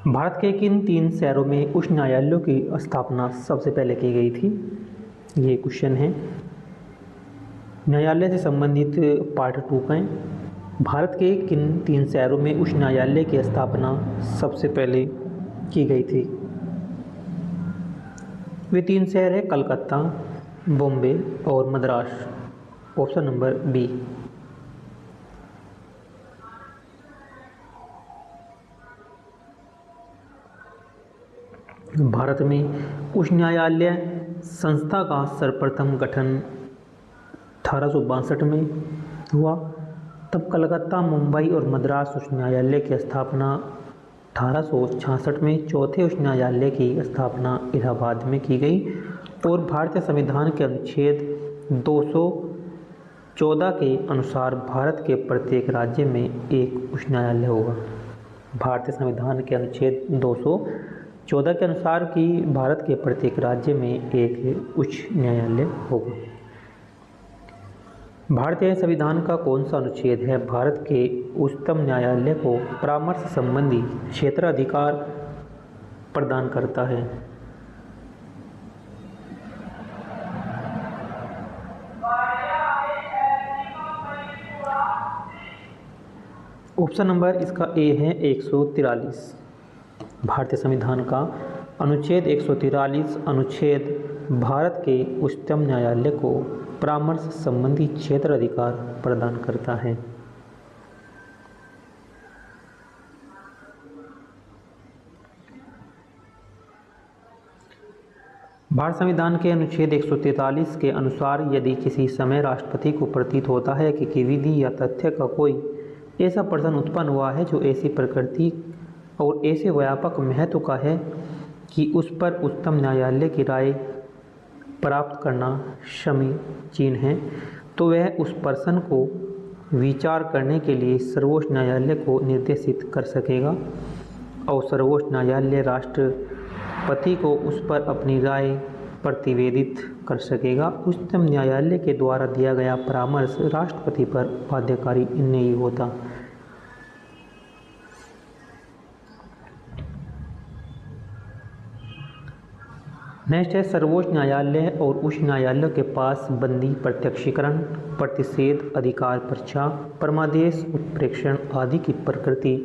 भारत के किन 3 शहरों में उच्च न्यायालयों की स्थापना सबसे पहले की गई थी? ये क्वेश्चन है। न्यायालय से संबंधित पार्ट 2 का है। भारत के किन 3 शहरों में उच्च न्यायालय की स्थापना सबसे पहले की गई थी? वे 3 शहर हैं कलकत्ता, बॉम्बे और Madras. Option number B. Bharat में उच्च न्यायालय संस्था का सर्वप्रथम गठन 1862 में हुआ। तब कलकत्ता, मुंबई और मद्रास उच्च न्यायालय की स्थापना 1866 में, चौथे उच्च न्यायालय की स्थापना इलाहाबाद में की गई और भारतीय संविधान के अनुच्छेद 214 के अनुसार भारत के प्रत्येक राज्य में एक उच्च न्यायालय होगा। भारतीय संविधान के अनुच्छेद 214 के अनुसार कि भारत के प्रत्येक राज्य में एक उच्च न्यायालय होगा। भारतीय संविधान का कौन सा अनुच्छेद है भारत के उच्चतम न्यायालय को परामर्श संबंधी क्षेत्राधिकार प्रदान करता है? ऑप्शन नंबर इसका ए है 143। भारतीय संविधान का अनुच्छेद 143 अनुच्छेद भारत के उच्चतम न्यायालय को परामर्श संबंधी क्षेत्राधिकार प्रदान करता है। भारत संविधान के अनुच्छेद 143 के अनुसार यदि किसी समय राष्ट्रपति को प्रतीत होता है कि विधि या तथ्य का कोई ऐसा प्रश्न उत्पन्न हुआ है जो ऐसी प्रकृति और ऐसे व्यापक महत्व का है कि उस पर उच्चतम न्यायालय की राय प्राप्त करना समीचीन है, तो वह उस प्रश्न को विचार करने के लिए सर्वोच्च न्यायालय को निर्देशित कर सकेगा और सर्वोच्च न्यायालय राष्ट्रपति को उस पर अपनी राय प्रतिवेदित कर सकेगा। उच्चतम न्यायालय के द्वारा दिया गया परामर्श राष्ट्रपति पर बाध्यकारी नहीं होता। नेक्स्ट है सर्वोच्च न्यायालय और उच्च न्यायालय के पास बंदी, प्रत्यक्षीकरण, प्रतिषेध, अधिकार परीक्षा, परमादेश, उत्प्रेक्षण आदि की प्रकृति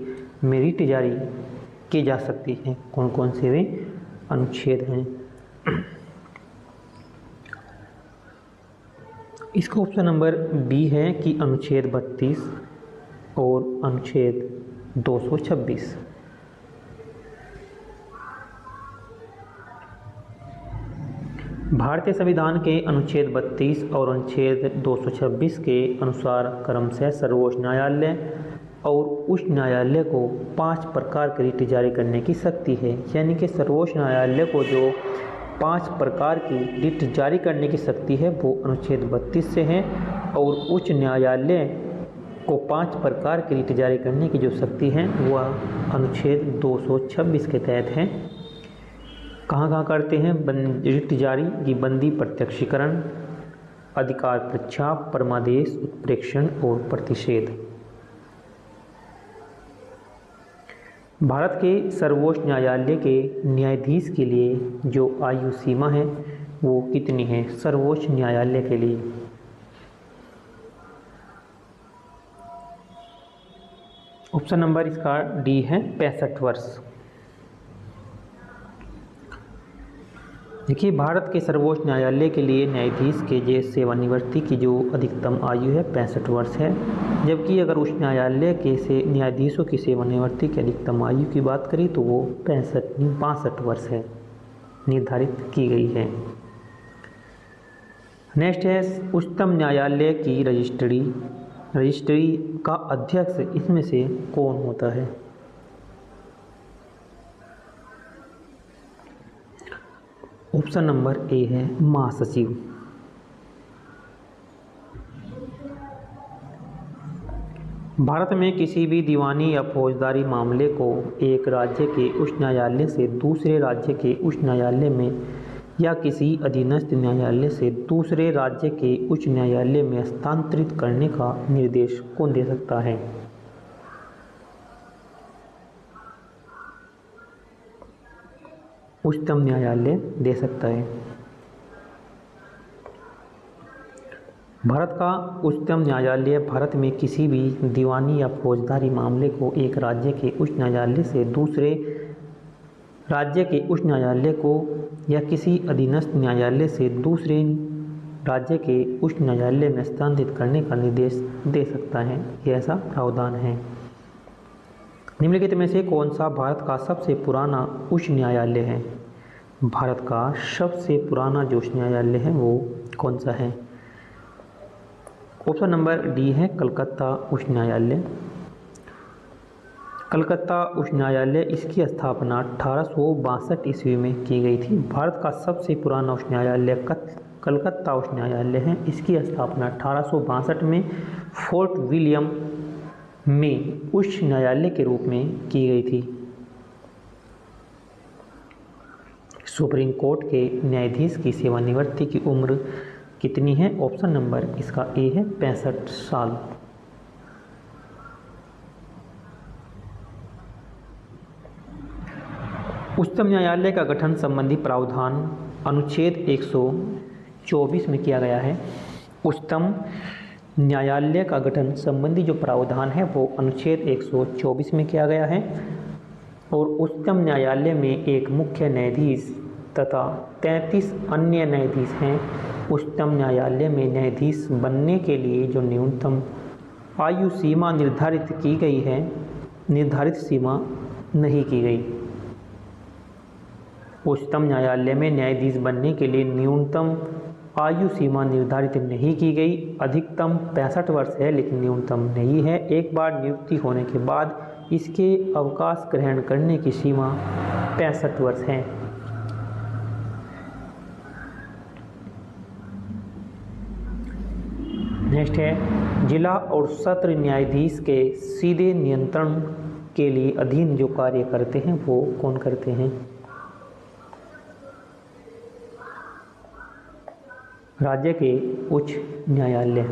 में रिट जारी की जा सकती है। कौन कौन से वे अनुच्छेद हैं? इसका ऑप्शन नंबर बी है कि अनुच्छेद 32 और अनुच्छेद 226। भारतीय संविधान के अनुच्छेद 32 और अनुच्छेद 226 के अनुसार क्रमशः सर्वोच्च न्यायालय और उच्च न्यायालय को 5 प्रकार की रिट जारी करने की शक्ति है। यानी कि सर्वोच्च न्यायालय को जो 5 प्रकार की रिट जारी करने की शक्ति है वो अनुच्छेद 32 से है और उच्च न्यायालय को 5 प्रकार की रिट जारी करने की जो शक्ति है वह अनुच्छेद 226 के तहत है। कहाँ करते हैं रिट जारी? की बंदी, प्रत्यक्षीकरण, अधिकार परीक्षा, परमादेश, उत्प्रेक्षण और प्रतिषेध। भारत के सर्वोच्च न्यायालय के न्यायाधीश के लिए जो आयु सीमा है वो कितनी है सर्वोच्च न्यायालय के लिए? ऑप्शन नंबर इसका डी है 65 वर्ष। देखिए, भारत के सर्वोच्च न्यायालय के लिए न्यायाधीश के जे सेवानिवृत्ति की जो अधिकतम आयु है 65 वर्ष है, जबकि अगर उच्च न्यायालय के से न्यायाधीशों की सेवानिवृत्ति की अधिकतम आयु की बात करें तो वो 65 वर्ष है, निर्धारित की गई है। नेक्स्ट है उच्चतम न्यायालय की रजिस्ट्री का अध्यक्ष इसमें से कौन होता है? ऑप्शन नंबर ए है महासचिव। भारत में किसी भी दीवानी या फौजदारी मामले को एक राज्य के उच्च न्यायालय से दूसरे राज्य के उच्च न्यायालय में या किसी अधीनस्थ न्यायालय से दूसरे राज्य के उच्च न्यायालय में हस्तांतरित करने का निर्देश कौन दे सकता है? उच्चतम न्यायालय दे सकता है। भारत का उच्चतम न्यायालय भारत में किसी भी दीवानी या फौजदारी मामले को एक राज्य के उच्च न्यायालय से दूसरे राज्य के उच्च न्यायालय को या किसी अधीनस्थ न्यायालय से दूसरे राज्य के उच्च न्यायालय में स्थानांतरित करने का निर्देश दे सकता है। यह ऐसा प्रावधान है। निम्नलिखित में से कौन सा भारत का सबसे पुराना उच्च न्यायालय है? भारत का सबसे पुराना जो उच्च न्यायालय है वो कौन सा है? ऑप्शन नंबर डी है कलकत्ता उच्च न्यायालय। कलकत्ता उच्च न्यायालय, इसकी स्थापना 1862 ईस्वी में की गई थी। भारत का सबसे पुराना उच्च न्यायालय कलकत्ता उच्च न्यायालय है। इसकी स्थापना 1862 में फोर्ट विलियम में उच्च न्यायालय के रूप में की गई थी। सुप्रीम कोर्ट के न्यायाधीश की सेवानिवृत्ति की उम्र कितनी है? ऑप्शन नंबर इसका ए है 65 साल। उच्चतम न्यायालय का गठन संबंधी प्रावधान अनुच्छेद 124 में किया गया है। उच्चतम न्यायालय का गठन संबंधी जो प्रावधान है वो अनुच्छेद 124 में किया गया है और उच्चतम न्यायालय में एक मुख्य न्यायाधीश तथा 33 अन्य न्यायाधीश हैं। उच्चतम न्यायालय में न्यायाधीश बनने के लिए जो न्यूनतम आयु सीमा निर्धारित की गई है, निर्धारित सीमा नहीं की गई। उच्चतम न्यायालय में न्यायाधीश बनने के लिए न्यूनतम आयु सीमा निर्धारित नहीं की गई। अधिकतम 65 वर्ष है लेकिन न्यूनतम नहीं है। एक बार नियुक्ति होने के बाद इसके अवकाश ग्रहण करने की सीमा 65 वर्ष है। नेक्स्ट है जिला और सत्र न्यायाधीश के सीधे नियंत्रण के लिए अधीन जो कार्य करते हैं वो कौन करते हैं? राज्य के उच्च न्यायालय।